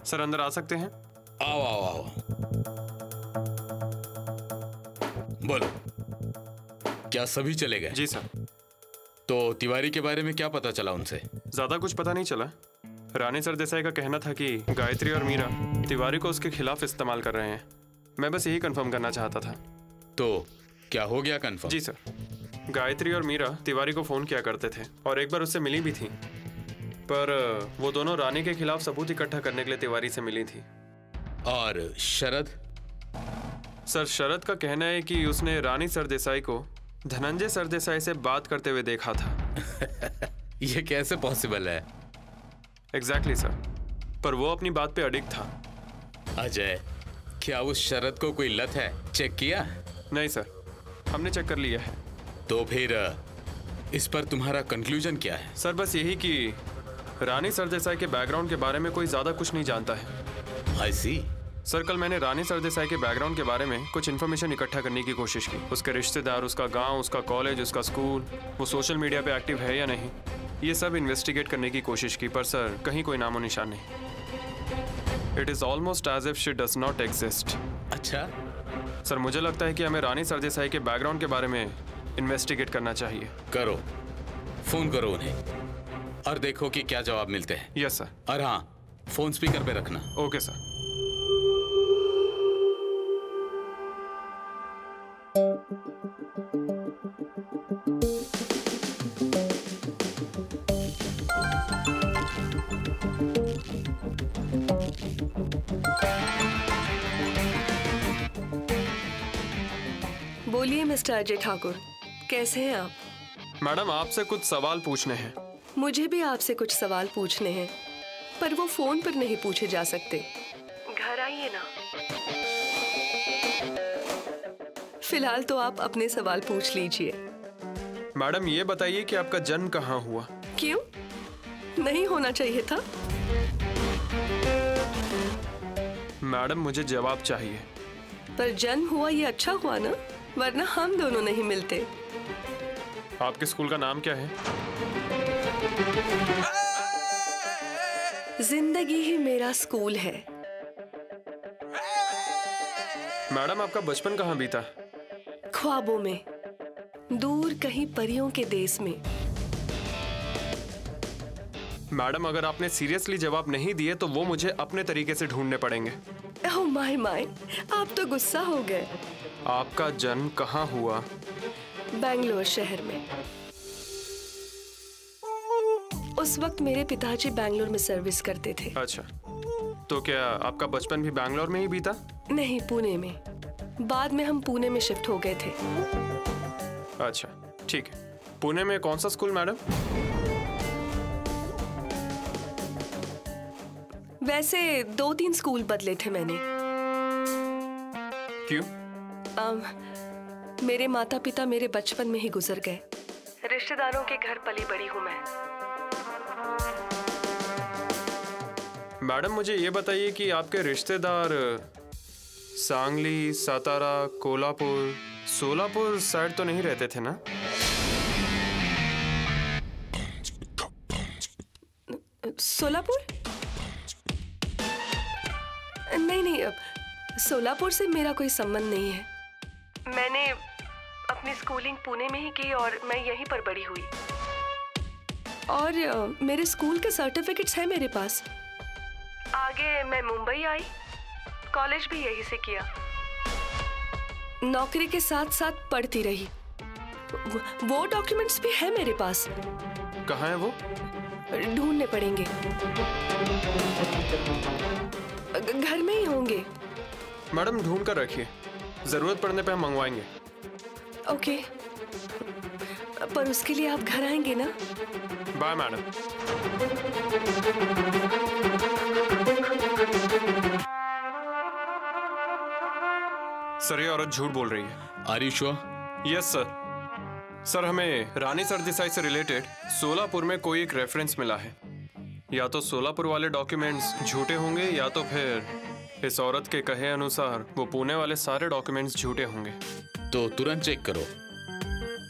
Sir अंदर आ सकते हैं? आओ आओ आओ। बोलो, क्या सभी चले गए? जी सर। तो तिवारी के बारे में क्या पता चला उनसे? ज्यादा कुछ पता नहीं चला। रानी सरदेसाई का कहना था कि गायत्री और मीरा तिवारी को उसके खिलाफ इस्तेमाल कर रहे हैं। मैं बस यही कंफर्म करना चाहता था। तो क्या हो गया कंफर्म? जी सर। गायत्री और मीरा तिवारी को फोन किया करते थे और एक बार उससे मिली भी थी, पर वो दोनों रानी के खिलाफ सबूत इकट्ठा करने के लिए तिवारी से मिली थी। और शरद? सर शरद का कहना है कि उसने रानी सरदेसाई को धनंजय सरदेसाई से बात करते हुए देखा था। ये कैसे पॉसिबल है? एग्जैक्टली सर, पर वो अपनी बात पे अडिग था। अजय, क्या उस शरद को कोई लत है? चेक किया? नहीं सर, हमने चेक कर लिया है। तो फिर इस पर तुम्हारा कंक्लूजन क्या है? सर बस यही कि रानी सरदेसाई के बैकग्राउंड के बारे में कोई ज्यादा कुछ नहीं जानता है। I see। सर कल मैंने रानी सरदेसाई के बैकग्राउंड के बारे में कुछ इन्फॉर्मेशन इकट्ठा करने की कोशिश की। उसके रिश्तेदार, उसका गांव, उसका कॉलेज, उसका स्कूल, वो सोशल मीडिया पे एक्टिव है या नहीं, ये सब इन्वेस्टिगेट करने की कोशिश की, पर सर कहीं कोई नामो निशान नहीं। It is almost as if she does not exist. अच्छा सर मुझे लगता है कि हमें रानी सरदेसाई के बैकग्राउंड के बारे में इन्वेस्टिगेट करना चाहिए। करो, फोन करो उन्हें और देखो कि क्या जवाब मिलते हैं। Yes sir. और हाँ, फोन स्पीकर पे रखना। Okay sir. बोलिए मिस्टर अजय ठाकुर, कैसे हैं आप? मैडम आपसे कुछ सवाल पूछने हैं। मुझे भी आपसे कुछ सवाल पूछने हैं, पर वो फोन पर नहीं पूछे जा सकते। घर आइए ना। फिलहाल तो आप अपने सवाल पूछ लीजिए। मैडम ये बताइए कि आपका जन्म कहाँ हुआ? क्यों? नहीं होना चाहिए था? मैडम मुझे जवाब चाहिए। पर जन्म हुआ ये अच्छा हुआ ना, वरना हम दोनों नहीं मिलते। आपके स्कूल का नाम क्या है? जिंदगी ही मेरा स्कूल है। मैडम आपका बचपन कहाँ बीता? ख्वाबों में, दूर कहीं परियों के देश में। मैडम अगर आपने सीरियसली जवाब नहीं दिए तो वो मुझे अपने तरीके से ढूंढने पड़ेंगे। ओह माय माय, आप तो गुस्सा हो गए। आपका जन्म कहाँ हुआ? बेंगलोर शहर में। उस वक्त मेरे पिताजी बेंगलोर में सर्विस करते थे। अच्छा, तो क्या आपका बचपन भी बेंगलोर में ही बीता? नहीं, पुणे में। बाद में हम पुणे में शिफ्ट हो गए थे। अच्छा ठीक है। पुणे में कौन सा स्कूल मैडम? वैसे 2-3 स्कूल बदले थे मैंने। क्यों? मेरे माता पिता मेरे बचपन में ही गुजर गए। रिश्तेदारों के घर पली बड़ी हूँ मैं। मैडम मुझे ये बताइए कि आपके रिश्तेदार सांगली, सातारा, कोल्हापुर, सोलापुर साइड तो नहीं रहते थे ना? सोलापुर? नहीं, सोलापुर से मेरा कोई संबंध नहीं है। मैंने अपनी स्कूलिंग पुणे में ही की और मैं यहीं पर बड़ी हुई। और मेरे स्कूल के सर्टिफिकेट्स हैं मेरे पास। आगे मैं मुंबई आई, कॉलेज भी यहीं से किया। नौकरी के साथ साथ पढ़ती रही। वो डॉक्यूमेंट्स भी है मेरे पास। कहाँ है वो? ढूंढने पड़ेंगे। घर में ही होंगे। मैडम ढूंढ कर रखिए, जरूरत पड़ने पे हम मंगवाएंगे। ओके, पर उसके लिए आप घर आएंगे ना? Bye madam. सर ये औरत झूठ बोल रही है। Are you sure? Yes sir. Sir हमें रानी सरदेसाई से रिलेटेड सोलापुर में कोई एक रेफरेंस मिला है। या तो सोलापुर वाले डॉक्यूमेंट्स झूठे होंगे या तो फिर इस औरत के कहे अनुसार वो पुणे वाले सारे डॉक्यूमेंट्स झूठे होंगे। तो तुरंत चेक करो।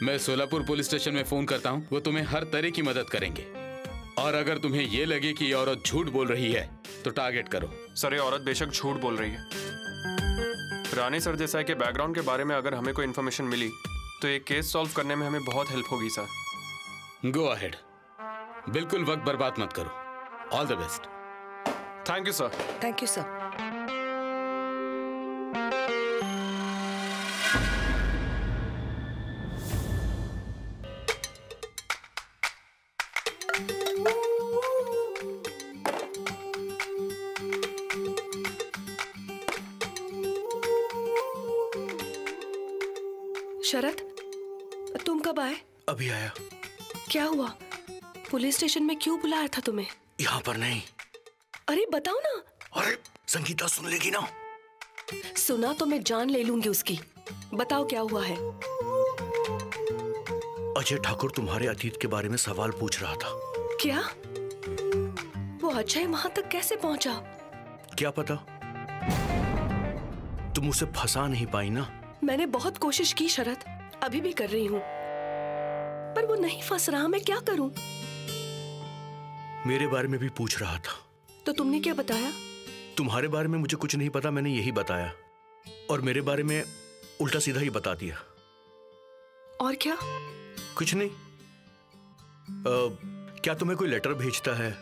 मैं सोलापुर पुलिस स्टेशन में फोन करता हूँ, वो तुम्हें हर तरह की मदद करेंगे। और अगर तुम्हें ये लगे कि ये औरत झूठ बोल रही है तो टारगेट करो। सर ये औरत बेशक झूठ बोल रही है। रानी सरदेसाई के बैकग्राउंड के बारे में अगर हमें कोई इन्फॉर्मेशन मिली तो ये केस सॉल्व करने में हमें बहुत हेल्प होगी सर। गो अहेड, बिल्कुल वक्त बर्बाद मत करो। All the best. Thank you sir. Thank you sir. Sharad, तुम कब आए? अभी आया। क्या हुआ? पुलिस स्टेशन में क्यों बुलाया था तुम्हें? यहाँ पर नहीं। अरे बताओ ना। अरे संगीता सुन लेगी ना। सुना तो मैं जान ले लूंगी उसकी। बताओ क्या हुआ है? अजय ठाकुर तुम्हारे अतीत के बारे में सवाल पूछ रहा था। क्या? वो अजय वहां तक कैसे पहुंचा? क्या पता, तुम उसे फंसा नहीं पाई ना। मैंने बहुत कोशिश की शरद, अभी भी कर रही हूँ, पर वो नहीं फंस रहा। मैं क्या करूँ? मेरे बारे में भी पूछ रहा था। तो तुमने क्या बताया? तुम्हारे बारे में मुझे कुछ नहीं पता, मैंने यही बताया। और मेरे बारे में उल्टा सीधा ही बता दिया। और क्या? कुछ नहीं। क्या तुम्हें कोई लेटर भेजता है,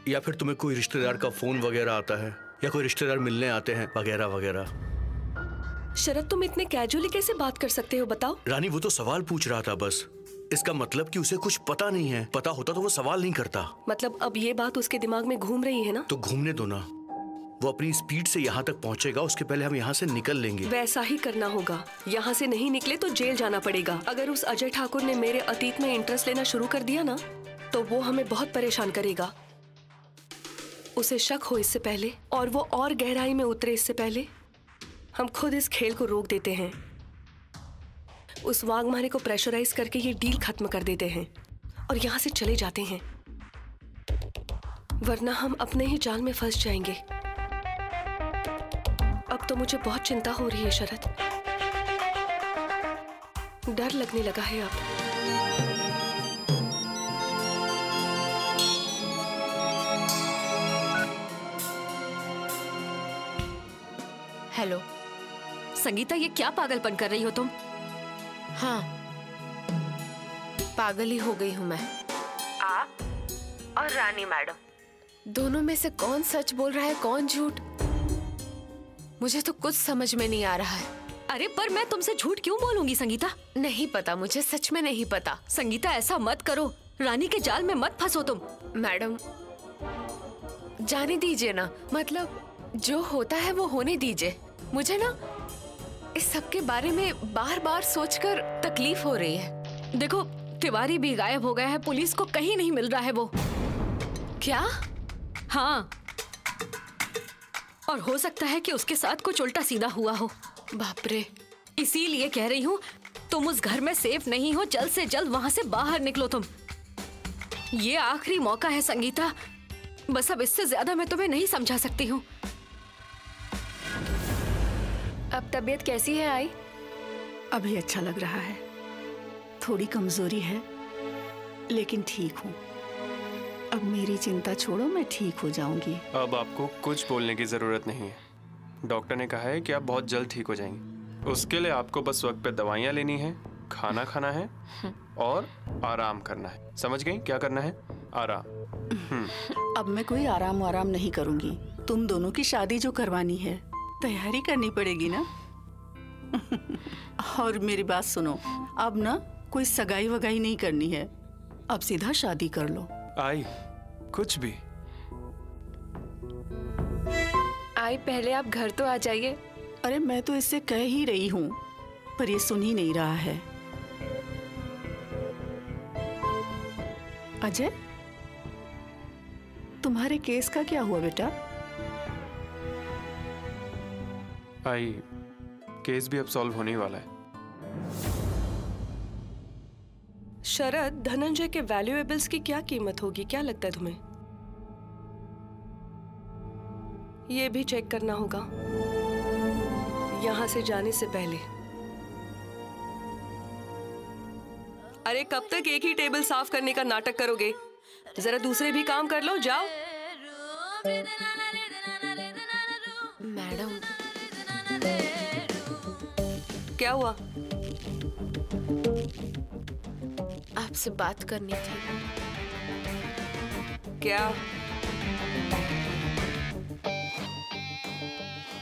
या फिर तुम्हें कोई रिश्तेदार का फोन वगैरह आता है, या कोई रिश्तेदार मिलने आते हैं वगैरह वगैरह? शरद, तुम इतने कैजुअली कैसे बात कर सकते हो? बताओ। रानी, वो तो सवाल पूछ रहा था बस। इसका मतलब कि उसे कुछ पता नहीं है। पता होता तो वो सवाल नहीं करता। मतलब अब ये बात उसके दिमाग में घूम रही है ना? तो घूमने दो ना। वो अपनी स्पीड से यहाँ तक पहुँचेगा, उसके पहले हम यहाँ से निकल लेंगे। वैसा ही करना होगा। यहाँ से नहीं निकले तो जेल जाना पड़ेगा। अगर उस अजय ठाकुर ने मेरे अतीत में इंटरेस्ट लेना शुरू कर दिया ना, तो वो हमें बहुत परेशान करेगा। उसे शक हो इससे पहले, और वो और गहराई में उतरे इससे पहले, हम खुद इस खेल को रोक देते हैं। उस वाघमारे को प्रेशराइज करके ये डील खत्म कर देते हैं और यहाँ से चले जाते हैं, वरना हम अपने ही जाल में फंस जाएंगे। अब तो मुझे बहुत चिंता हो रही है शरद। डर लगने लगा है अब। हेलो संगीता, ये क्या पागलपन कर रही हो तुम? हाँ, पागल ही हो गई हूँ मैं। आप और रानी मैडम दोनों में से कौन सच बोल रहा है, कौन झूठ? मुझे तो कुछ समझ में नहीं आ रहा है। अरे पर मैं तुमसे झूठ क्यों बोलूंगी संगीता? नहीं पता, मुझे सच में नहीं पता। संगीता ऐसा मत करो, रानी के जाल में मत फंसो तुम। मैडम जाने दीजिए ना, मतलब जो होता है वो होने दीजिए। मुझे ना इस सब के बारे में बार बार सोचकर तकलीफ हो रही है। देखो, तिवारी भी गायब हो गया है, पुलिस को कहीं नहीं मिल रहा है वो। क्या? हाँ, और हो सकता है कि उसके साथ कुछ उल्टा सीधा हुआ हो। बाप रे। इसीलिए कह रही हूँ, तुम उस घर में सेफ नहीं हो, जल्द से जल्द वहां से बाहर निकलो तुम। ये आखिरी मौका है संगीता, बस अब इससे ज्यादा मैं तुम्हें नहीं समझा सकती हूँ। अब तबीयत कैसी है आई? अभी अच्छा लग रहा है, थोड़ी कमजोरी है, लेकिन ठीक हूँ। अब मेरी चिंता छोड़ो, मैं ठीक हो जाऊंगी। अब आपको कुछ बोलने की जरूरत नहीं है। डॉक्टर ने कहा है कि आप बहुत जल्द ठीक हो जाएंगे। उसके लिए आपको बस वक्त पे दवाइयाँ लेनी है, खाना खाना है और आराम करना है। समझ गई? क्या करना है? आराम। अब मैं कोई आराम वाराम नहीं करूंगी। तुम दोनों की शादी जो करवानी है, तैयारी करनी पड़ेगी ना। और मेरी बात सुनो, अब ना कोई सगाई वगाई नहीं करनी है, अब सीधा शादी कर लो। आई, कुछ भी। आई, पहले आप घर तो आ जाइए। अरे मैं तो इससे कह ही रही हूँ, पर ये सुन ही नहीं रहा है। अजय, तुम्हारे केस का क्या हुआ बेटा? आई, केस भी अब सॉल्व होने वाला है। शरद, धनंजय के वैल्यूएबल्स की क्या कीमत होगी? क्या लगता है तुम्हें? ये भी चेक करना होगा यहाँ से जाने से पहले। अरे कब तक एक ही टेबल साफ करने का नाटक करोगे? जरा दूसरे भी काम कर लो, जाओ। मैडम, क्या हुआ? आपसे बात करनी थी। क्या?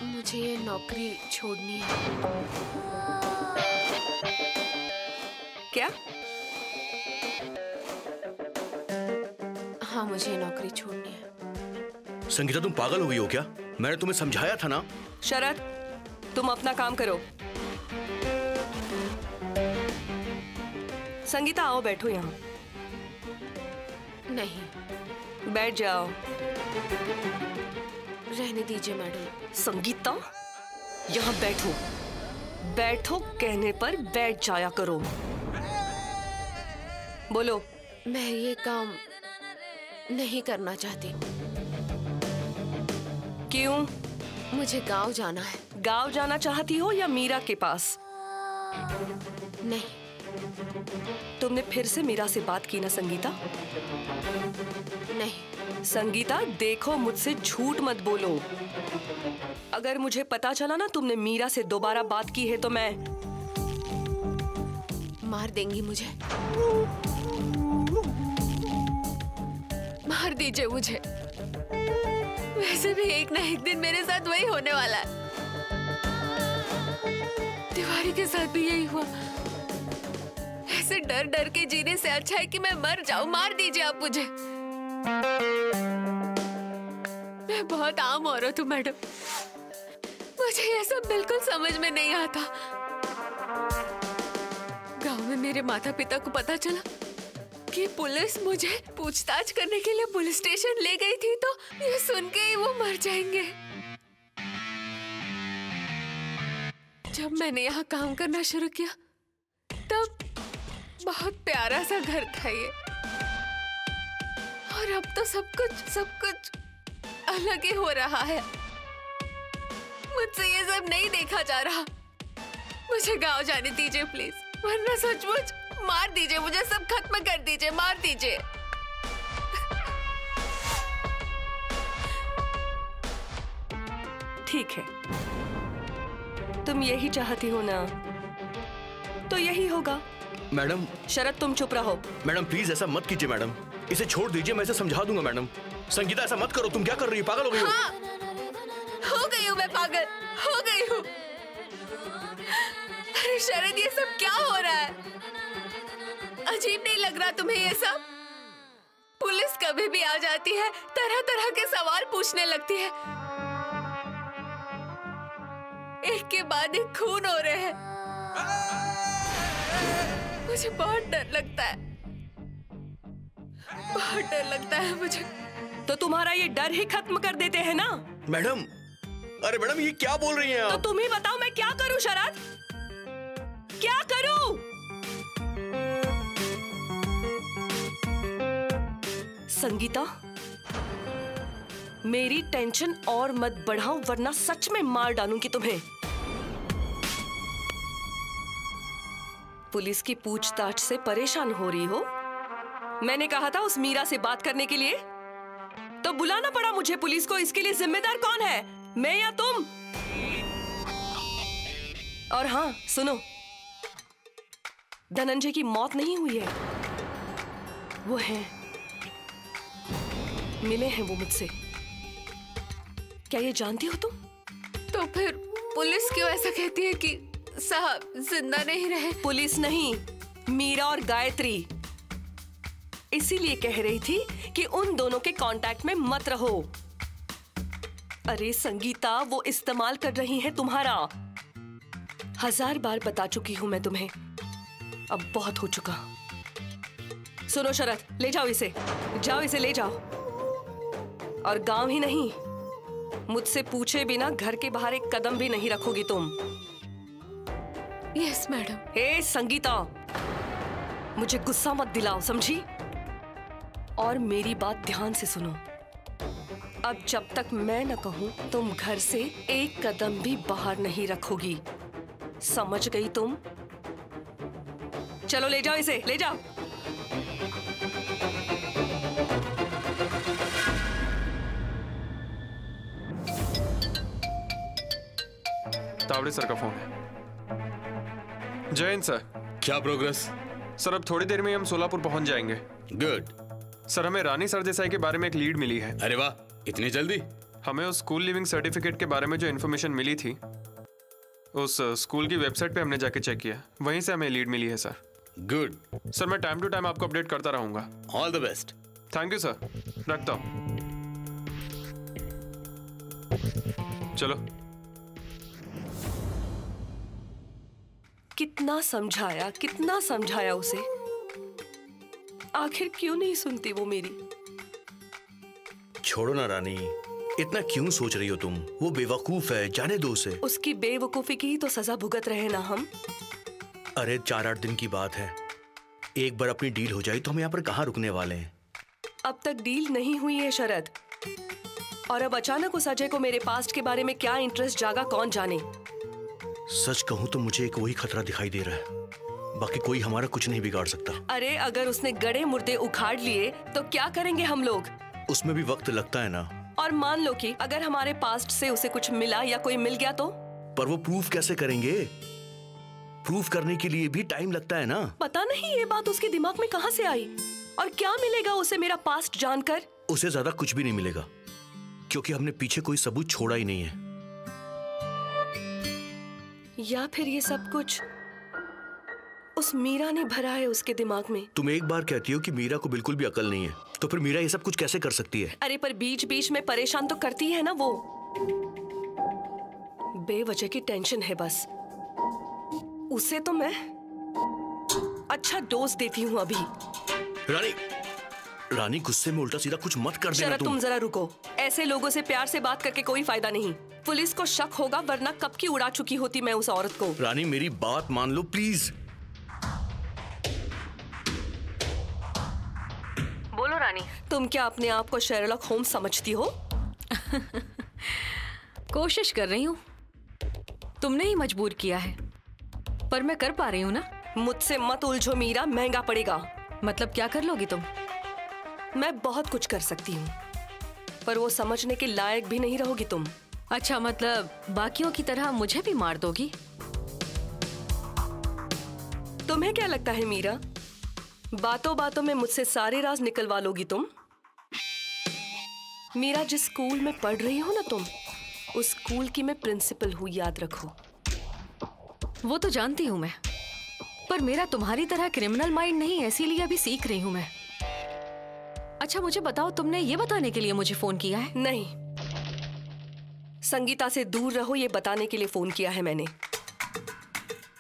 मुझे ये नौकरी छोड़नी है। क्या? हाँ, मुझे ये नौकरी छोड़नी है। संगीता, तुम पागल हो गई हो क्या? मैंने तुम्हें समझाया था ना। शरद, तुम अपना काम करो। संगीता, आओ बैठो यहाँ। नहीं, बैठ जाओ। रहने दीजिए मैडम। संगीता, यहाँ बैठो। बैठो कहने पर बैठ जाया करो। बोलो। मैं ये काम नहीं करना चाहती। क्यों? मुझे गांव जाना है। गांव जाना चाहती हो या मीरा के पास? नहीं। तुमने फिर से मीरा से बात की ना संगीता? नहीं। संगीता, देखो, मुझसे झूठ मत बोलो। अगर मुझे पता चला ना तुमने मीरा से दोबारा बात की है तो मैं मार देंगी मुझे। मार दीजिए मुझे। वैसे भी एक ना एक दिन मेरे साथ वही होने वाला है। तिवारी के साथ भी यही हुआ। ऐसे डर डर के जीने से अच्छा है कि मैं मर जाऊं। मार दीजिए आप मुझे। मैं बहुत आम औरत हूँ मैडम। मुझे ये सब बिल्कुल समझ में नहीं आता। गांव में मेरे माता पिता को पता चला कि पुलिस मुझे पूछताछ करने के लिए पुलिस स्टेशन ले गई थी, तो ये सुन के ही वो मर जाएंगे। जब मैंने यहाँ काम करना शुरू किया तब बहुत प्यारा सा घर था ये, और अब तो सब कुछ अलग ही हो रहा है। मुझसे ये सब नहीं देखा जा रहा। मुझे गांव जाने दीजिए प्लीज, वरना सचमुच मार दीजिए मुझे। सब खत्म कर दीजिए, मार दीजिए। ठीक है, तुम यही चाहती हो ना, तो यही होगा। मैडम। शरद, तुम चुप रहो। मैडम प्लीज ऐसा मत कीजिए मैडम, इसे छोड़ दीजिए, मैं इसे समझा दूंगा मैडम। संगीता, ऐसा मत करो। तुम क्या कर रही हो? पागल हो गई हो? हाँ, हो गई हूँ मैं, पागल हो गई हूँ। अरे शरद, ये सब क्या हो रहा है? अजीब नहीं लग रहा तुम्हें ये सब? पुलिस कभी भी आ जाती है, तरह तरह के सवाल पूछने लगती है। एक के बाद एक खून हो रहे हैं। मुझे बहुत डर लगता है, बहुत डर लगता है मुझे। तो तुम्हारा ये डर ही खत्म कर देते हैं ना? मैडम, अरे मैडम ये क्या बोल रही हैं आप? तो तुम ही बताओ, मैं क्या करूं शरद? क्या करूं? संगीता, मेरी टेंशन और मत बढ़ाओ, वरना सच में मार डालूंगी तुम्हें। पुलिस की पूछताछ से परेशान हो रही हो? मैंने कहा था उस मीरा से बात करने के लिए, तो बुलाना पड़ा मुझे पुलिस को। इसके लिए जिम्मेदार कौन है, मैं या तुम? और हाँ सुनो, धनंजय की मौत नहीं हुई है, वो है, मिले हैं वो मुझसे। क्या ये जानती हो तुम? तो फिर पुलिस क्यों ऐसा कहती है कि साहब जिंदा नहीं रहे? पुलिस नहीं, मीरा और गायत्री। इसीलिए कह रही थी कि उन दोनों के कांटेक्ट में मत रहो। अरे संगीता, वो इस्तेमाल कर रही हैं तुम्हारा। 1000 बार बता चुकी हूं मैं तुम्हें, अब बहुत हो चुका। सुनो शरद, ले जाओ इसे, जाओ इसे ले जाओ। और गांव ही नहीं, मुझसे पूछे बिना घर के बाहर एक कदम भी नहीं रखोगी तुम। Yes madam. हे संगीता, मुझे गुस्सा मत दिलाओ, समझी? और मेरी बात ध्यान से सुनो। अब जब तक मैं न कहूं, तुम घर से एक कदम भी बाहर नहीं रखोगी, समझ गई तुम? चलो ले जाओ इसे, ले जाओ। तावड़े सर का फोन है। जय हिंद सर। क्या प्रोग्रेस? सर अब थोड़ी देर में हम सोलापुर पहुंच जाएंगे। गुड। सर हमें रानी सरदेसाई के बारे में एक लीड मिली है। अरे वाह, इतनी जल्दी? हमें उस स्कूल लिविंग सर्टिफिकेट के बारे में जो इन्फॉर्मेशन मिली थी, उस स्कूल की वेबसाइट पे हमने जाके चेक किया, वहीं से हमें लीड मिली है सर। गुड। सर मैं टाइम टू टाइम आपको अपडेट करता रहूंगा। All the best. Thank you sir, रखता हूं। चलो। कितना समझाया उसे, आखिर क्यों नहीं सुनती वो मेरी। छोड़ो ना रानी, इतना क्यों सोच रही हो तुम? वो बेवकूफ है, जाने दो उसे। उसकी बेवकूफी की ही तो सजा भुगत रहे ना हम। अरे 4-8 दिन की बात है, एक बार अपनी डील हो जाए तो हम यहाँ पर कहाँ रुकने वाले हैं। अब तक डील नहीं हुई है शरद, और अब अचानक उस अजय को मेरे पास्ट के बारे में क्या इंटरेस्ट जागा कौन जाने। सच कहूँ तो मुझे एक वही खतरा दिखाई दे रहा है, बाकी कोई हमारा कुछ नहीं बिगाड़ सकता। अरे अगर उसने गड़े मुर्दे उखाड़ लिए तो क्या करेंगे हम लोग? उसमें भी वक्त लगता है ना। और मान लो कि अगर हमारे पास्ट से उसे कुछ मिला या कोई मिल गया तो? पर वो प्रूफ कैसे करेंगे? प्रूफ करने के लिए भी टाइम लगता है ना। पता नहीं ये बात उसके दिमाग में कहाँ से आई, और क्या मिलेगा उसे मेरा पास्ट जानकर? उसे ज्यादा कुछ भी नहीं मिलेगा, क्योंकि हमने पीछे कोई सबूत छोड़ा ही नहीं है। या फिर ये सब कुछ उस मीरा ने भरा है उसके दिमाग में। तुम एक बार कहती हो कि मीरा को बिल्कुल भी अकल नहीं है, तो फिर मीरा ये सब कुछ कैसे कर सकती है? अरे पर बीच बीच में परेशान तो करती है ना वो। बेवजह की टेंशन है बस। उसे तो मैं अच्छा डोज देती हूँ अभी। रानी गुस्से में उल्टा सीधा कुछ मत कर देना। तुम जरा रुको। ऐसे लोगों से प्यार से बात करके कोई फायदा नहीं। पुलिस को शक होगा, वरना कब की उड़ा चुकी होती मैं उस औरत को। रानी मेरी बात मान लो प्लीज। बोलो रानी। तुम क्या अपने आप को शेरलॉक होम्स समझती हो? कोशिश कर रही हूँ, तुमने ही मजबूर किया है, पर मैं कर पा रही हूँ ना। मुझसे मत उलझो मीरा, महंगा पड़ेगा। मतलब क्या कर लोगी तुम? मैं बहुत कुछ कर सकती हूँ, पर वो समझने के लायक भी नहीं रहोगी तुम। अच्छा, मतलब बाकियों की तरह मुझे भी मार दोगी? तुम्हें क्या लगता है मीरा, बातों बातों में मुझसे सारे राज निकलवा लोगी तुम? मीरा, जिस स्कूल में पढ़ रही हो ना तुम, उस स्कूल की मैं प्रिंसिपल हूँ, याद रखो। वो तो जानती हूँ मैं, पर मेरा तुम्हारी तरह क्रिमिनल माइंड नहीं, इसीलिए अभी सीख रही हूँ मैं। अच्छा मुझे बताओ, तुमने ये बताने के लिए मुझे फोन किया है? नहीं, संगीता से दूर रहो ये बताने के लिए फोन किया है मैंने।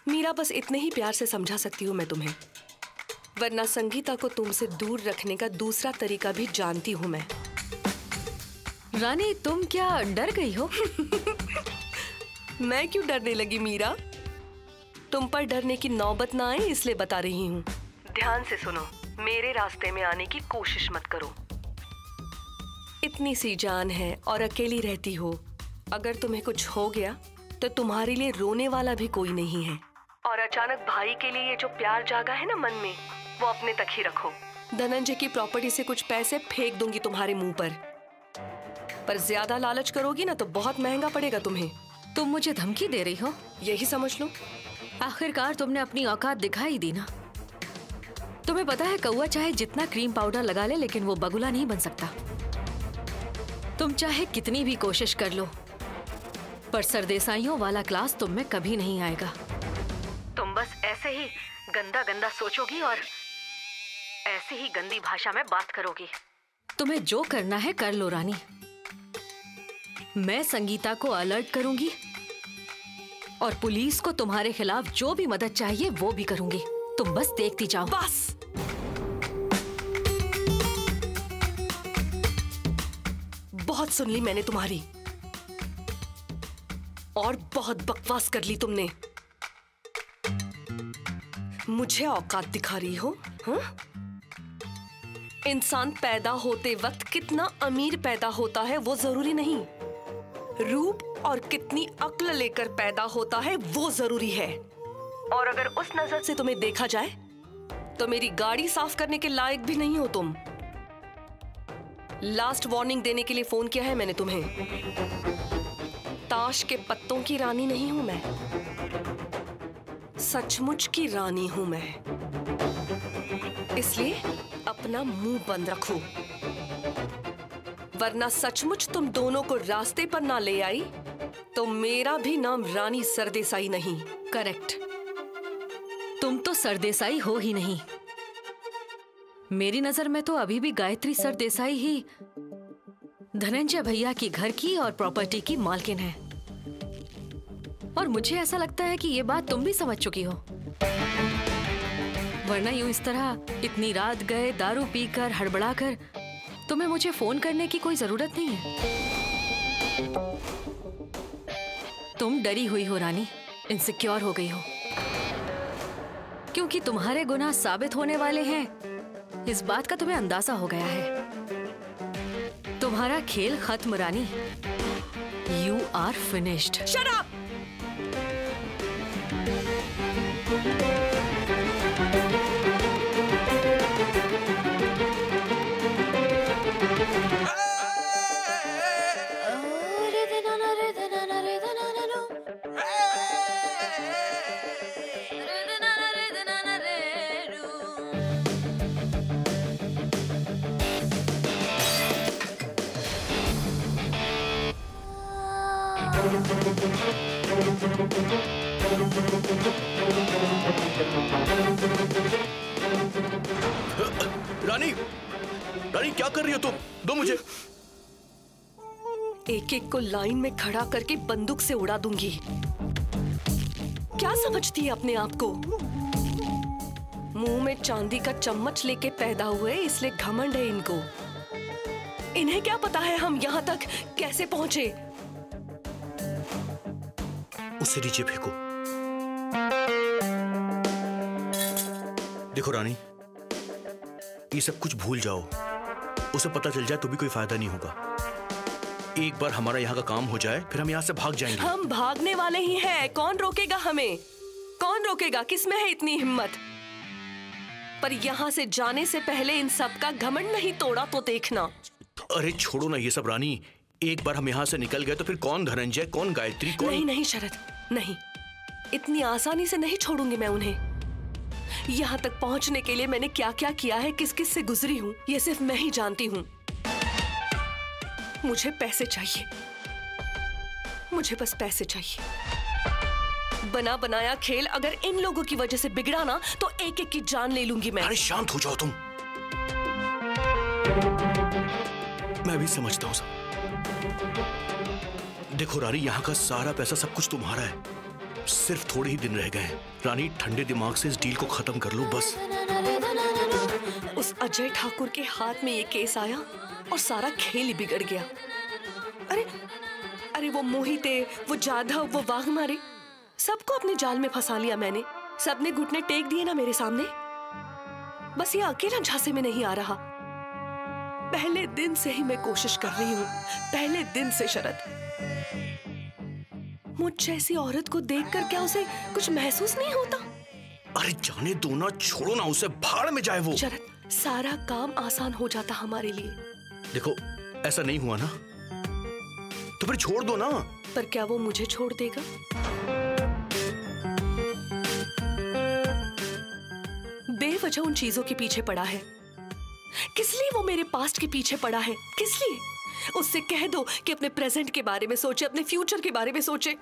मीरा, बस इतने ही प्यार से समझा सकती हूँ मैं तुम्हें, वरना संगीता को तुमसे दूर रखने का दूसरा तरीका भी जानती हूँ मैं। रानी, तुम क्या डर गई हो? मैं क्यों डरने लगी मीरा? तुम पर डरने की नौबत ना आए इसलिए बता रही हूँ। ध्यान से सुनो, मेरे रास्ते में आने की कोशिश मत करो। इतनी सी जान है और अकेली रहती हो, अगर तुम्हें कुछ हो गया तो तुम्हारे लिए रोने वाला भी कोई नहीं है। और अचानक भाई के लिए ये जो प्यार जागा है ना मन में, वो अपने तक ही रखो। धनंजय की प्रॉपर्टी से कुछ पैसे फेंक दूंगी तुम्हारे मुंह पर ज्यादा लालच करोगी ना तो बहुत महंगा पड़ेगा तुम्हें। तुम मुझे धमकी दे रही हो? यही समझ लो। आखिरकार तुमने अपनी औकात दिखाई दी ना। तुम्हें पता है, कौवा चाहे जितना क्रीम पाउडर लगा ले, लेकिन वो बगुला नहीं बन सकता। तुम चाहे कितनी भी कोशिश कर लो, पर सरदेसाइयों वाला क्लास तुम में कभी नहीं आएगा। तुम बस ऐसे ही गंदा गंदा सोचोगी और ऐसे ही गंदी भाषा में बात करोगी। तुम्हें जो करना है कर लो रानी। मैं संगीता को अलर्ट करूंगी और पुलिस को तुम्हारे खिलाफ जो भी मदद चाहिए वो भी करूंगी। तुम बस देखती जाओ। बस बहुत सुन ली मैंने तुम्हारी, और बहुत बकवास कर ली तुमने। मुझे औकात दिखा रही हो? हाँ? इंसान पैदा होते वक्त कितना अमीर पैदा होता है वो जरूरी नहीं, रूप और कितनी अक्ल लेकर पैदा होता है वो जरूरी है। और अगर उस नजर से तुम्हें देखा जाए तो मेरी गाड़ी साफ करने के लायक भी नहीं हो तुम। लास्ट वार्निंग देने के लिए फोन किया है मैंने तुम्हें। ताश के पत्तों की रानी नहीं हूं मैं, सचमुच की रानी हूं मैं। इसलिए अपना मुंह बंद रखो, वरना सचमुच तुम दोनों को रास्ते पर ना ले आई तो मेरा भी नाम रानी सरदेसाई नहीं। करेक्ट, तुम तो सरदेसाई हो ही नहीं। मेरी नजर में तो अभी भी गायत्री सरदेसाई ही धनंजय भैया की घर की और प्रॉपर्टी की मालकिन है। और मुझे ऐसा लगता है कि ये बात तुम भी समझ चुकी हो, वरना यूं इस तरह इतनी रात गए दारू पीकर हड़बड़ाकर तुम्हें मुझे फोन करने की कोई जरूरत नहीं है। तुम डरी हुई हो रानी, इनसिक्योर हो गई हो, क्योंकि तुम्हारे गुनाह साबित होने वाले हैं इस बात का तुम्हें अंदाजा हो गया है। तुम्हारा खेल खत्म Rani, you are finished. Shut up! Rani, Rani क्या कर रही हो तुम? दो मुझे। एक एक को लाइन में खड़ा करके बंदूक से उड़ा दूंगी। क्या समझती है अपने आप को? मुंह में चांदी का चम्मच लेके पैदा हुए, इसलिए घमंड है इनको। इन्हें क्या पता है हम यहाँ तक कैसे पहुंचे? उसे नीचे फेंको। देखो रानी, ये सब कुछ भूल जाओ। उसे पता चल जाए तो भी कोई फायदा नहीं होगा। एक बार हमारा यहाँ का काम हो जाए, फिर हम यहाँ से भाग जाएंगे। हम भागने वाले ही हैं। कौन रोकेगा हमें? कौन रोकेगा? किसमें है इतनी हिम्मत? पर यहाँ से जाने से पहले इन सब का घमंड नहीं तोड़ा तो देखना। अरे छोड़ो ना ये सब रानी। एक बार हम यहाँ से निकल गए तो फिर कौन धनंजय, कौन गायत्री, कौन... नहीं नहीं शरद, नहीं, इतनी आसानी से नहीं छोड़ूंगी मैं उन्हें। यहाँ तक पहुंचने के लिए मैंने क्या क्या किया है, किस किस से गुजरी हूँ, ये सिर्फ मैं ही जानती हूँ। मुझे पैसे चाहिए, मुझे बस पैसे चाहिए। बना बनाया खेल अगर इन लोगों की वजह से बिगड़ा ना तो एक एक की जान ले लूंगी मैं। अरे शांत हो जाओ तुम। मैं भी समझता हूँ सब। देखो रानी, यहाँ का सारा पैसा सब कुछ तुम्हारा है। सिर्फ थोड़े ही दिन रह गए हैं। रानी, ठंडे दिमाग से इस डील को खत्म कर लो बस। उस अजय ठाकुर के हाथ में ये केस आया और सारा खेल ही बिगड़ गया। अरे अरे वो मोहिते, वो जाधव, वो वाघमारे, सबको अपने जाल में फंसा लिया मैंने। सबने घुटने टेक दिए ना मेरे सामने। बस ये अकेला झांसे में नहीं आ रहा। पहले दिन से ही मैं कोशिश कर रही हूँ, पहले दिन से शरद। मुझ जैसी औरत को देखकर क्या उसे कुछ महसूस नहीं होता? अरे जाने दो ना, छोड़ो ना उसे, भाड़ में जाए वो। शरद, सारा काम आसान हो जाता हमारे लिए। देखो ऐसा नहीं हुआ ना तो फिर छोड़ दो ना। पर क्या वो मुझे छोड़ देगा? बेवजह उन चीजों के पीछे पड़ा है। किस लिए वो मेरे पास्ट के पीछे पड़ा है? किस लिए? उससे कह दो कि अपने प्रेजेंट के बारे में सोचे, अपने फ्यूचर के बारे में सोचे।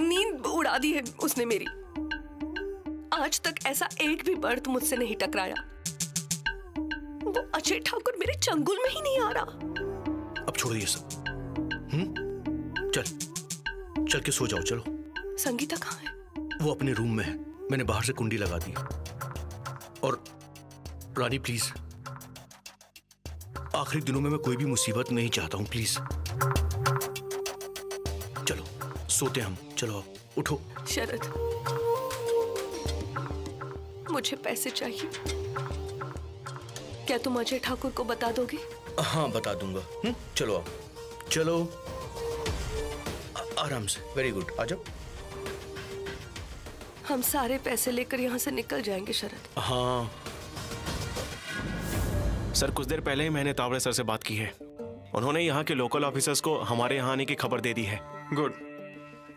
नींद उड़ा दी है उसने मेरी। आज तक ऐसा एक भी बर्थ मुझसे नहीं टकराया। वो अजय ठाकुर मेरे चंगुल में ही नहीं आ रहा। अब छोड़ो ये सब। चल के सो जाओ। चलो। संगीता कहाँ है? वो अपने रूम में है। मैंने बाहर से कुंडी लगा दी। और रानी प्लीज, आखिरी दिनों में मैं कोई भी मुसीबत नहीं चाहता हूं, प्लीज। चलो सोते हम। चलो उठो। शरद, मुझे पैसे चाहिए। क्या तुम अजय ठाकुर को बता दोगे? हाँ बता दूंगा। चलो आओ। चलो आराम से। वेरी गुड, आ जाओ। हम सारे पैसे लेकर यहाँ से निकल जाएंगे शरद। हाँ सर, कुछ देर पहले ही मैंने तावड़े सर से बात की है। उन्होंने यहाँ के लोकल ऑफिसर्स को हमारे यहाँ आने की खबर दे दी है। गुड।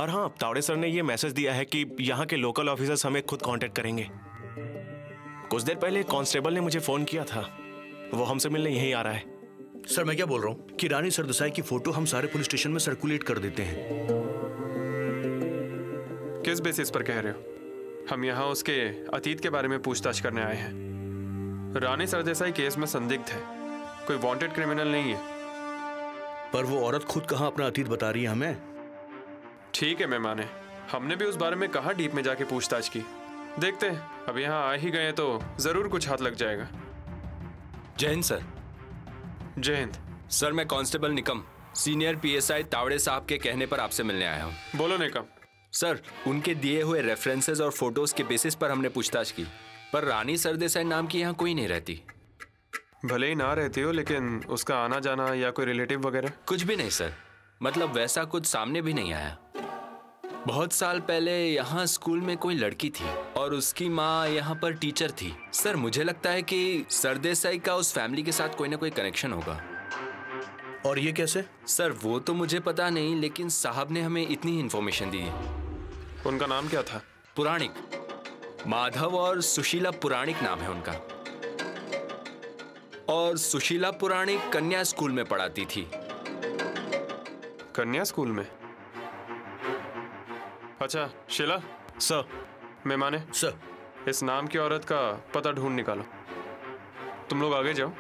और हाँ, तावड़े सर ने ये मैसेज दिया है कि यहाँ के लोकल ऑफिसर्स हमें खुद कांटेक्ट करेंगे। कुछ देर पहले कांस्टेबल ने मुझे फोन किया था, वो हमसे मिलने यहीं आ रहा है। सर मैं क्या बोल रहा हूँ कि रानी सरदेसाई की फोटो हम सारे पुलिस स्टेशन में सर्कुलेट कर देते हैं। किस बेसिस पर कह रहे हो? हम यहाँ उसके अतीत के बारे में पूछताछ करने आए हैं। रानी सरदेसाई केस में संदिग्ध है, कोई वांटेड क्रिमिनल नहीं है। पर वो औरत खुद कहाँ अपना अतीत बता रही है हमें। ठीक है मैं माने, हमने भी उस बारे में कहाँ डीप में जाके पूछताछ की। देखते हैं, अब यहाँ आ ही गए तो जरूर कुछ हाथ लग जाएगा। जय हिंद सर। जय हिंद सर, मैं constable Nikam senior PSI Tawde साहब के कहने पर आपसे मिलने आया हूँ। बोलो निकम। सर, उनके दिए हुए रेफरेंसेस और फोटोज के बेसिस पर हमने पूछताछ की, पर रानी सरदेसाई नाम की यहाँ कोई नहीं रहती। भले ही ना रहती हो, लेकिन उसका आना जाना या कोई रिलेटिव वगैरह? कुछ भी नहीं सर, मतलब वैसा कुछ सामने भी नहीं आया। बहुत साल पहले यहाँ स्कूल में कोई लड़की थी और उसकी माँ यहाँ पर टीचर थी। सर, मुझे लगता है कि सरदेसाई का उस फैमिली के साथ कोई ना कोई कनेक्शन होगा। और ये कैसे? सर, वो तो मुझे पता नहीं, लेकिन साहब ने हमें इतनी इन्फॉर्मेशन दी है। उनका नाम क्या था? पुराणिक, माधव और सुशीला पुराणिक नाम है उनका। और सुशीला पुराणिक कन्या स्कूल में पढ़ाती थी। कन्या स्कूल में? अच्छा शीला। सर। मैं माने सर, इस नाम की औरत का पता ढूंढ निकालो। तुम लोग आगे जाओ,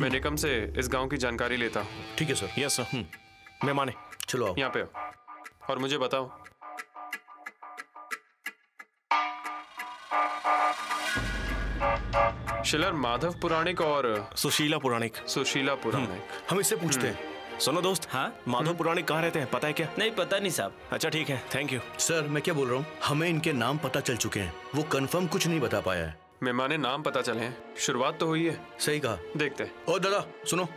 मैं निकम से इस गांव की जानकारी लेता हूँ। ठीक है सर। Yes sir. मैं माने। चलो आओ। यहाँ पे आओ और मुझे बताओ, शिलर माधव पुराणिक और सुशीला पुराणिक। सुशीला पुराणिक। हम इससे पूछते हैं। सुनो दोस्त, हाँ? माधव पुराणिक कहाँ रहते हैं, पता है क्या? नहीं पता नहीं साहब। अच्छा ठीक है, थैंक यू। सर मैं क्या बोल रहा हूँ, हमें इनके नाम पता चल चुके हैं, वो कंफर्म कुछ नहीं बता पाया है। मैं माने नाम पता चले हैं, शुरुआत तो हुई है। सही कहा। देखते हैं। ओ दादा सुनो,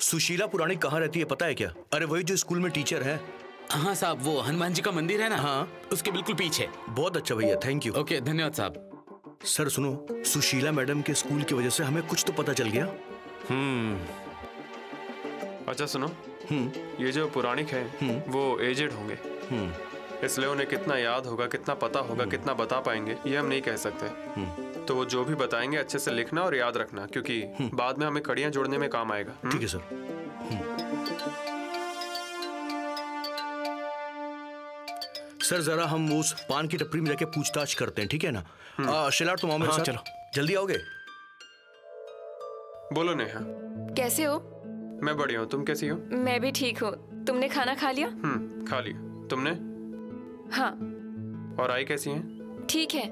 सुशीला पुराणिक कहाँ रहती है पता है क्या? अरे वही जो स्कूल में टीचर है। हाँ साहब, वो हनुमान जी का मंदिर है ना? हाँ, उसके बिल्कुल पीछे। बहुत अच्छा भैया, थैंक यू। ओके, धन्यवाद साहब। सर सुनो, सुशीला मैडम के स्कूल की वजह से हमें कुछ तो पता चल गया। अच्छा सुनो, ये जो पुराणिक है वो एजेड होंगे, इसलिए उन्हें कितना याद होगा, कितना पता होगा, कितना बता पाएंगे ये हम नहीं कह सकते। तो वो जो भी बताएंगे अच्छे से लिखना और याद रखना, क्योंकि बाद में हमें कड़ियां जोड़ने में काम आएगा। ठीक है सर। सर जरा हम उस पान की टपरी में जाके पूछताछ करते हैं, ठीक है ना? शिलार तुम आओ मेरे साथ। चलो। जल्दी आओगे? बोलो नेहा। कैसे हो? मैं बढ़िया हूँ, तुम कैसी हो? मैं भी ठीक हूँ। तुमने खाना खा लिया? खा लिया। तुमने? हाँ। और आई कैसी हैं? ठीक है,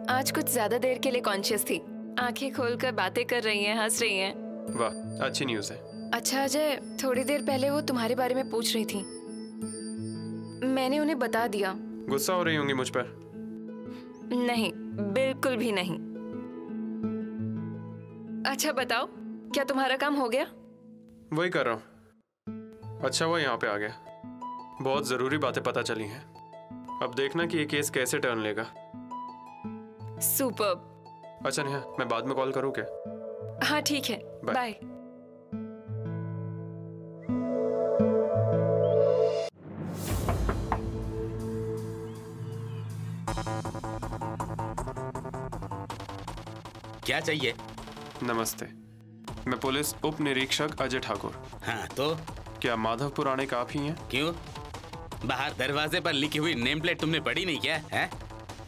आज कुछ ज्यादा देर के लिए कॉन्शियस थी, आंखें खोलकर बातें कर रही हैं, हंस रही हैं। वाह, अच्छी न्यूज़ है। अच्छा अजय, थोड़ी देर पहले वो तुम्हारे बारे में पूछ रही थी, मैंने उन्हें बता दिया। गुस्सा हो रही होंगी मुझ पर? नहीं, बिल्कुल भी नहीं। अच्छा बताओ, क्या तुम्हारा काम हो गया? वही कर रहा हूँ। अच्छा वो यहाँ पे आ गया, बहुत जरूरी बातें पता चली हैं। अब देखना कि ये केस कैसे टर्न लेगा। सुपर्ब। अच्छा नेहा, मैं बाद में कॉल करूँ क्या? हाँ ठीक है, बाय। क्या चाहिए? नमस्ते, मैं पुलिस उप निरीक्षक अजय ठाकुर। हाँ तो क्या माधव पुराणिक आप ही हैं? क्यों? बाहर दरवाजे पर लिखी हुई नेम प्लेट तुमने पढ़ी नहीं क्या है?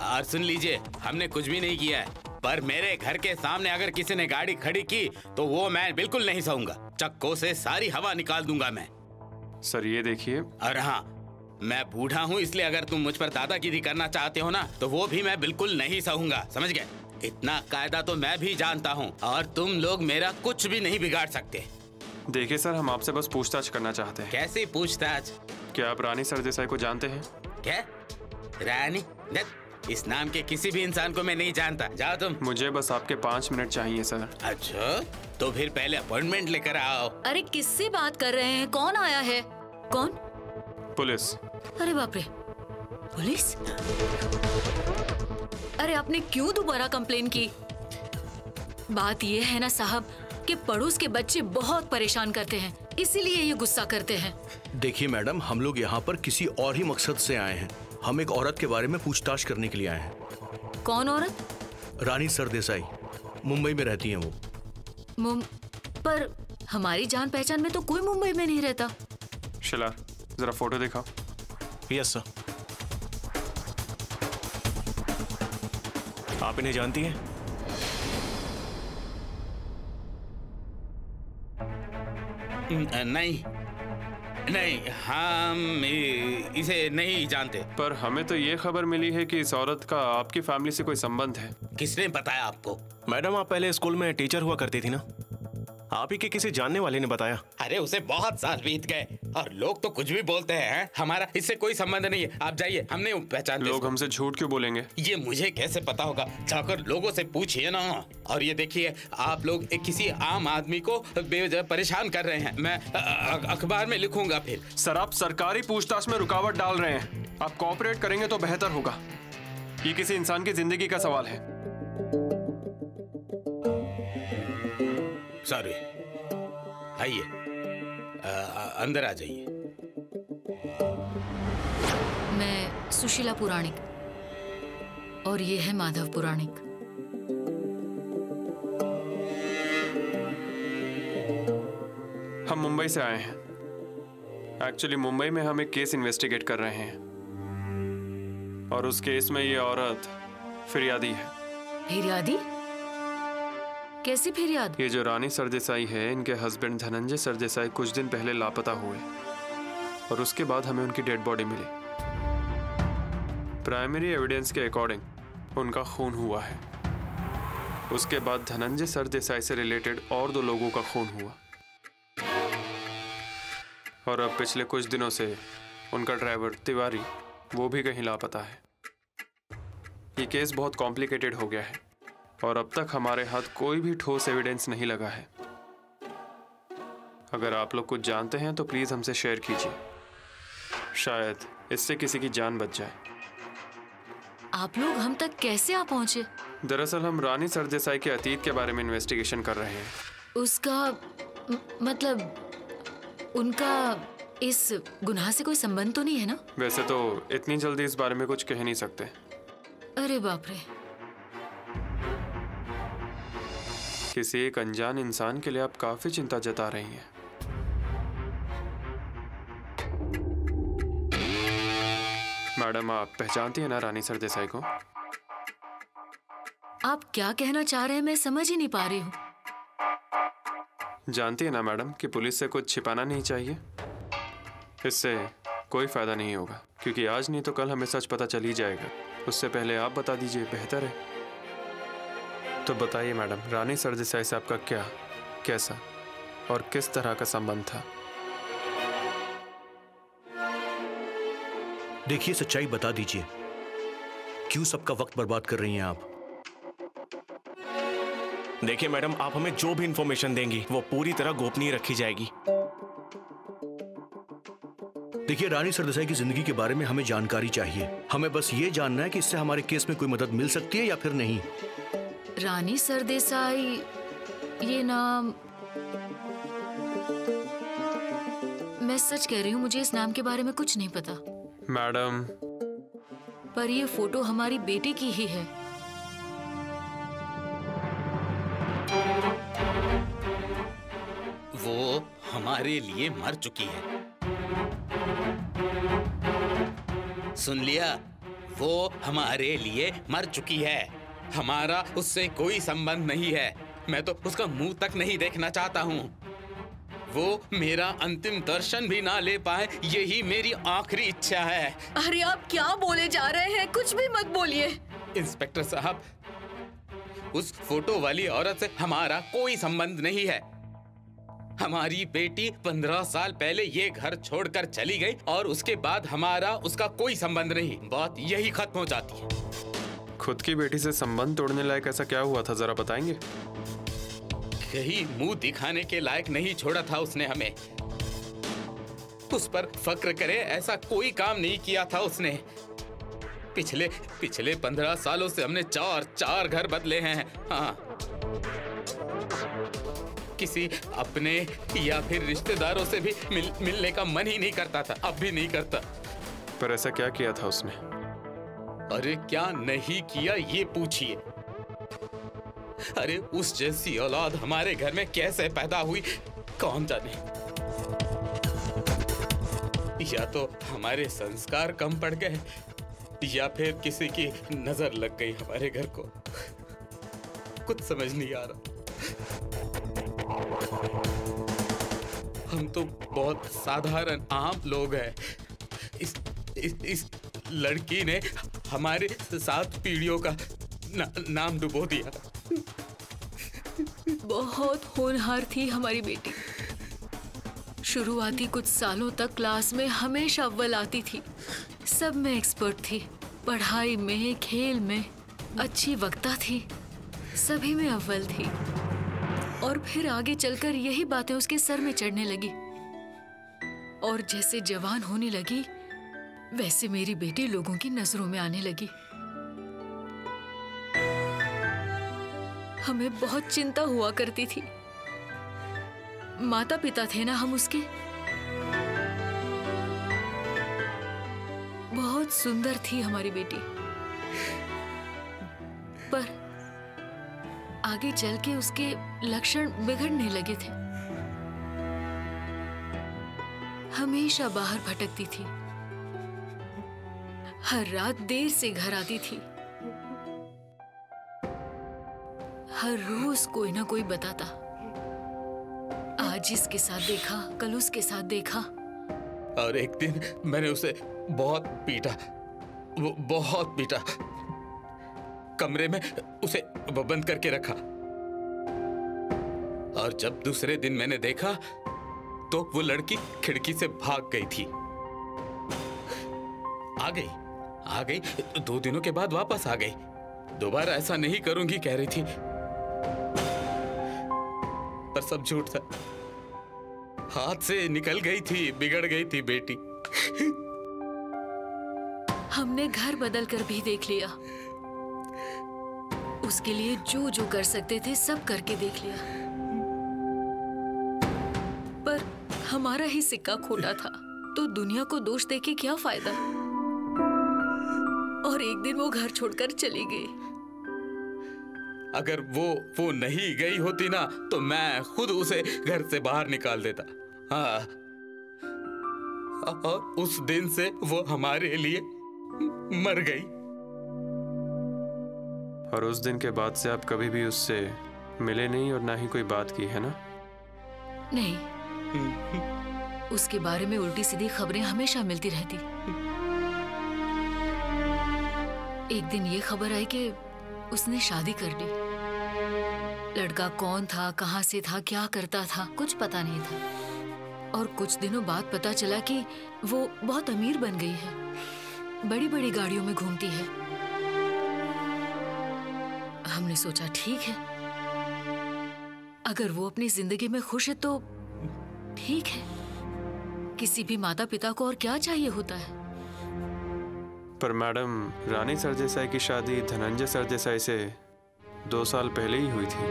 और सुन लीजिए, हमने कुछ भी नहीं किया है, पर मेरे घर के सामने अगर किसी ने गाड़ी खड़ी की तो वो मैं बिल्कुल नहीं सहूंगा। चक्कों से सारी हवा निकाल दूंगा मैं। सर ये देखिए। और हाँ, मैं बूढ़ा हूँ, इसलिए अगर तुम मुझ पर दादागिरी करना चाहते हो ना, तो वो भी मैं बिल्कुल नहीं सहूंगा, समझ गए? इतना कायदा तो मैं भी जानता हूँ और तुम लोग मेरा कुछ भी नहीं बिगाड़ सकते। देखिए सर, हम आपसे बस पूछताछ करना चाहते हैं। कैसी पूछताछ? क्या आप रानी सरदेसाई को जानते हैं? क्या? रानी? इस नाम के किसी भी इंसान को मैं नहीं जानता। जाओ तुम। मुझे बस आपके 5 मिनट चाहिए सर। अच्छा, तो फिर पहले अपॉइंटमेंट लेकर आओ। अरे किससे बात कर रहे हैं? कौन आया है? कौन? पुलिस। अरे बाप रे, पुलिस? अरे आपने क्यों दोबारा कंप्लेन की? बात ये है ना साहब कि पड़ोस के बच्चे बहुत परेशान करते हैं, इसीलिए ये गुस्सा करते हैं। देखिए मैडम, हम लोग यहाँ पर किसी और ही मकसद से आए हैं। हम एक औरत के बारे में पूछताछ करने के लिए आए हैं। कौन औरत? रानी सरदेसाई, मुंबई में रहती हैं वो। पर हमारी जान पहचान में तो कोई मुंबई में नहीं रहता। शिला, जरा फोटो दिखाओ। Yes sir. आप इन्हें जानती हैं? नहीं नहीं, हम इसे नहीं जानते। पर हमें तो ये खबर मिली है कि इस औरत का आपकी फैमिली से कोई संबंध है। किसने बताया आपको? मैडम, आप पहले स्कूल में टीचर हुआ करती थी ना, आप ही के किसी जानने वाले ने बताया। अरे उसे बहुत साल बीत गए और लोग तो कुछ भी बोलते हैं। हमारा इससे कोई संबंध नहीं है, आप जाइए, हम नहीं पहचानते। लोग हमसे झूठ क्यों बोलेंगे? ये मुझे कैसे पता होगा? जाकर लोगों से पूछिए ना। और ये देखिए, आप लोग किसी आम आदमी को बेवजह परेशान कर रहे हैं। मैं अखबार में लिखूंगा फिर। सर, आप सरकारी पूछताछ में रुकावट डाल रहे हैं। आप कोऑपरेट करेंगे तो बेहतर होगा। ये किसी इंसान की जिंदगी का सवाल है। सॉरी, आइए, अंदर आ जाइए। मैं सुशीला पुराणिक और ये है माधव पुराणिक। हम मुंबई से आए हैं। एक्चुअली मुंबई में हम एक केस इन्वेस्टिगेट कर रहे हैं और उस केस में ये औरत फिरियादी है। फिरियादी? कैसी फिरियाद? ये जो रानी सरदेसाई है, इनके हस्बैंड धनंजय सरदेसाई कुछ दिन पहले लापता हुए और उसके बाद हमें उनकी डेड बॉडी मिली। प्राइमरी एविडेंस के अकॉर्डिंग उनका खून हुआ है। उसके बाद धनंजय सरदेसाई से रिलेटेड और 2 लोगों का खून हुआ और अब पिछले कुछ दिनों से उनका ड्राइवर तिवारी, वो भी कहीं लापता है। ये केस बहुत कॉम्प्लिकेटेड हो गया है और अब तक हमारे हाथ कोई भी ठोस एविडेंस नहीं लगा है। अगर आप लोग कुछ जानते हैं तो प्लीज हमसे शेयर कीजिए, शायद इससे किसी की जान बच जाए। आप लोग हम तक कैसे आ पहुंचे? दरअसल हम रानी सरदेसाई के अतीत के बारे में इन्वेस्टिगेशन कर रहे हैं। उसका मतलब उनका इस गुनाह से कोई संबंध तो नहीं है ना? वैसे तो इतनी जल्दी इस बारे में कुछ कह नहीं सकते। अरे बाप रे। किसी एक अनजान इंसान के लिए आप काफी चिंता जता रही हैं। मैडम, आप पहचानती हैं ना रानी सरदेसाई को? आप क्या कहना चाह रहे हैं, मैं समझ ही नहीं पा रही हूँ। जानती है ना मैडम कि पुलिस से कुछ छिपाना नहीं चाहिए। इससे कोई फायदा नहीं होगा, क्योंकि आज नहीं तो कल हमें सच पता चल ही जाएगा। उससे पहले आप बता दीजिए, बेहतर है। तो बताइए मैडम, रानी सरदेसाई से आपका क्या, कैसा और किस तरह का संबंध था? देखिए, सच्चाई बता दीजिए, क्यों सबका वक्त बर्बाद कर रही हैं आप? देखिए मैडम, आप हमें जो भी इंफॉर्मेशन देंगी वो पूरी तरह गोपनीय रखी जाएगी। देखिए, रानी सरदेसाई की जिंदगी के बारे में हमें जानकारी चाहिए। हमें बस ये जानना है कि इससे हमारे केस में कोई मदद मिल सकती है या फिर नहीं। रानी सरदेसाई, ये नाम, मैं सच कह रही हूँ, मुझे इस नाम के बारे में कुछ नहीं पता। मैडम, पर ये फोटो हमारी बेटी की ही है। वो हमारे लिए मर चुकी है। सुन लिया? वो हमारे लिए मर चुकी है। हमारा उससे कोई संबंध नहीं है। मैं तो उसका मुंह तक नहीं देखना चाहता हूँ। वो मेरा अंतिम दर्शन भी ना ले पाए, यही मेरी आखिरी इच्छा है। अरे आप क्या बोले जा रहे हैं? कुछ भी मत बोलिए। इंस्पेक्टर साहब, उस फोटो वाली औरत से हमारा कोई संबंध नहीं है। हमारी बेटी 15 साल पहले ये घर छोड़कर चली गई और उसके बाद हमारा उसका कोई संबंध नहीं। बात यही खत्म हो जाती है। खुद की बेटी से संबंध तोड़ने लायक ऐसा क्या हुआ था, जरा बताएंगे? कहीं मुंह दिखाने के लायक नहीं छोड़ा था उसने हमें। उस पर फक्र करे ऐसा कोई काम नहीं किया था उसने। पिछले 15 सालों से हमने 4 घर बदले हैं। हाँ, किसी अपने या फिर रिश्तेदारों से भी मिलने का मन ही नहीं करता था, अब भी नहीं करता। पर ऐसा क्या किया था उसने? अरे क्या नहीं किया ये पूछिए। अरे उस जैसी औलाद हमारे घर में कैसे पैदा हुई कौन जाने। या तो हमारे संस्कार कम पड़ गए या फिर किसी की नजर लग गई हमारे घर को, कुछ समझ नहीं आ रहा। हम तो बहुत साधारण आम लोग हैं। इस लड़की ने हमारे 7 पीढ़ियों का नाम डुबो दिया। बहुत होनहार थी हमारी बेटी। शुरुआती कुछ सालों तक क्लास में हमेशा अव्वल आती थी, सब में एक्सपर्ट थी, पढ़ाई में, खेल में अच्छी वक्ता थी, सभी में अव्वल थी। और फिर आगे चलकर यही बातें उसके सर में चढ़ने लगी और जैसे जवान होने लगी वैसे मेरी बेटी लोगों की नजरों में आने लगी। हमें बहुत चिंता हुआ करती थी। माता पिता थे ना हम उसके। बहुत सुंदर थी हमारी बेटी, पर आगे चल के उसके लक्षण बिगड़ने लगे थे। हमेशा बाहर भटकती थी, हर रात देर से घर आती थी, हर रोज कोई ना कोई बताता, आज इसके साथ देखा, कल उसके साथ देखा। और एक दिन मैंने उसे बहुत पीटा, बहुत पीटा। कमरे में उसे बंद करके रखा और जब दूसरे दिन मैंने देखा तो वो लड़की खिड़की से भाग गई थी। आ गई 2 दिनों के बाद वापस आ गई। दोबारा ऐसा नहीं करूंगी कह रही थी, पर सब झूठ था। हाथ से निकल गई थी, बिगड़ गई थी बेटी। हमने घर बदल कर भी देख लिया, उसके लिए जो जो कर सकते थे सब करके देख लिया, पर हमारा ही सिक्का खोटा था, तो दुनिया को दोष देके क्या फायदा। और एक दिन वो घर छोड़कर चली गई। अगर वो नहीं गई होती ना तो मैं खुद उसे घर से बाहर निकाल देता। हाँ, और उस दिन से वो हमारे लिए मर गई। और उस दिन के बाद से आप कभी भी उससे मिले नहीं और ना ही कोई बात की, है ना? नहीं, उसके बारे में उल्टी सीधी खबरें हमेशा मिलती रहती। एक दिन ये खबर आई कि उसने शादी कर ली। लड़का कौन था, कहाँ से था, क्या करता था, कुछ पता नहीं था। और कुछ दिनों बाद पता चला कि वो बहुत अमीर बन गई है, बड़ी बड़ी गाड़ियों में घूमती है। हमने सोचा ठीक है, अगर वो अपनी जिंदगी में खुश है तो ठीक है, किसी भी माता पिता को और क्या चाहिए होता है। पर मैडम, रानी सरदेसाई की शादी धनंजय सरदेसाई से 2 साल पहले ही हुई थी।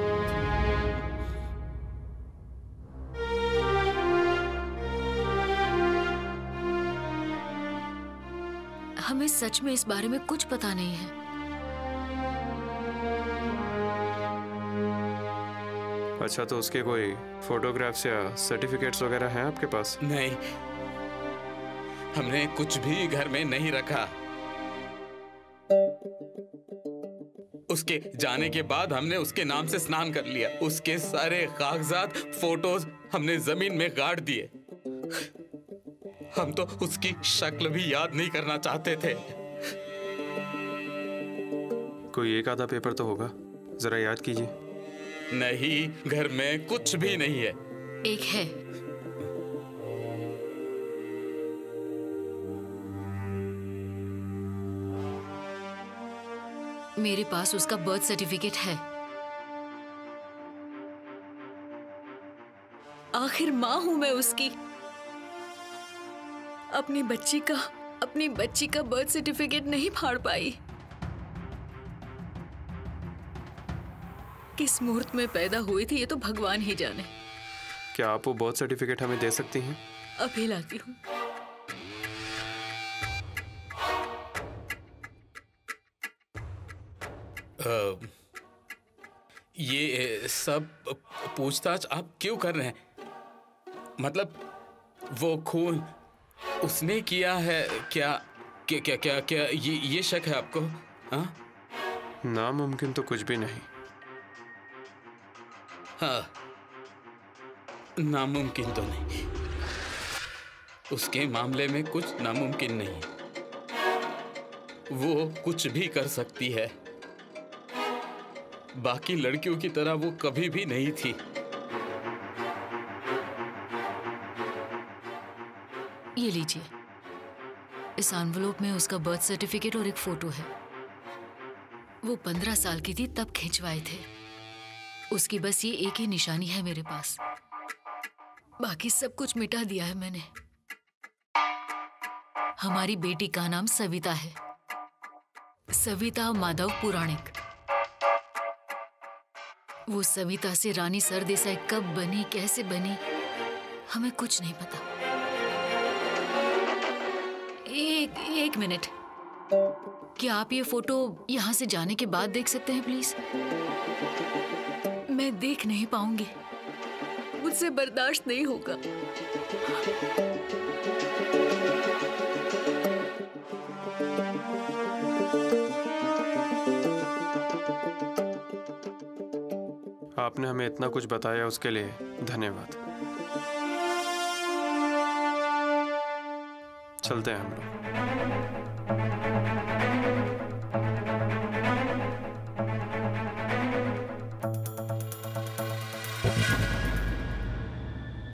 हमें सच में इस बारे में कुछ पता नहीं है। अच्छा, तो उसके कोई फोटोग्राफ्स या सर्टिफिकेट्स वगैरह हैं आपके पास? नहीं, हमने कुछ भी घर में नहीं रखा। उसके जाने के बाद हमने उसके नाम से स्नान कर लिया। उसके सारे कागजात, फोटोज हमने जमीन में गाड़ दिए। हम तो उसकी शक्ल भी याद नहीं करना चाहते थे। कोई एक आधा पेपर तो होगा, जरा याद कीजिए। नहीं, घर में कुछ भी नहीं है। एक है, मेरे पास उसका बर्थ सर्टिफिकेट है। आखिर माँ हूं मैं उसकी। अपनी बच्ची का बर्थ सर्टिफिकेट नहीं फाड़ पाई। किस मुहूर्त में पैदा हुई थी ये तो भगवान ही जाने। क्या आप वो बर्थ सर्टिफिकेट हमें दे सकती हैं? अभी लाती हूँ। ये सब पूछताछ आप क्यों कर रहे हैं? मतलब वो खून उसने किया है क्या? क्या क्या क्या क्या ये शक है आपको? हाँ, नामुमकिन तो कुछ भी नहीं। हाँ, नामुमकिन तो नहीं। उसके मामले में कुछ नामुमकिन नहीं। वो कुछ भी कर सकती है। बाकी लड़कियों की तरह वो कभी भी नहीं थी। ये लीजिए, इस एनवलप में उसका बर्थ सर्टिफिकेट और एक फोटो है। वो 15 साल की थी तब खिंचवाए थे। उसकी बस ये एक ही निशानी है मेरे पास, बाकी सब कुछ मिटा दिया है मैंने। हमारी बेटी का नाम सविता है, सविता माधव पुराणिक। वो सविता से रानी सरदेसाई कब बनी, कैसे बनी, हमें कुछ नहीं पता। एक मिनट, क्या आप ये फोटो यहाँ से जाने के बाद देख सकते हैं प्लीज? मैं देख नहीं पाऊंगी, मुझसे बर्दाश्त नहीं होगा। आपने हमें इतना कुछ बताया उसके लिए धन्यवाद। चलते हैं हम लोग।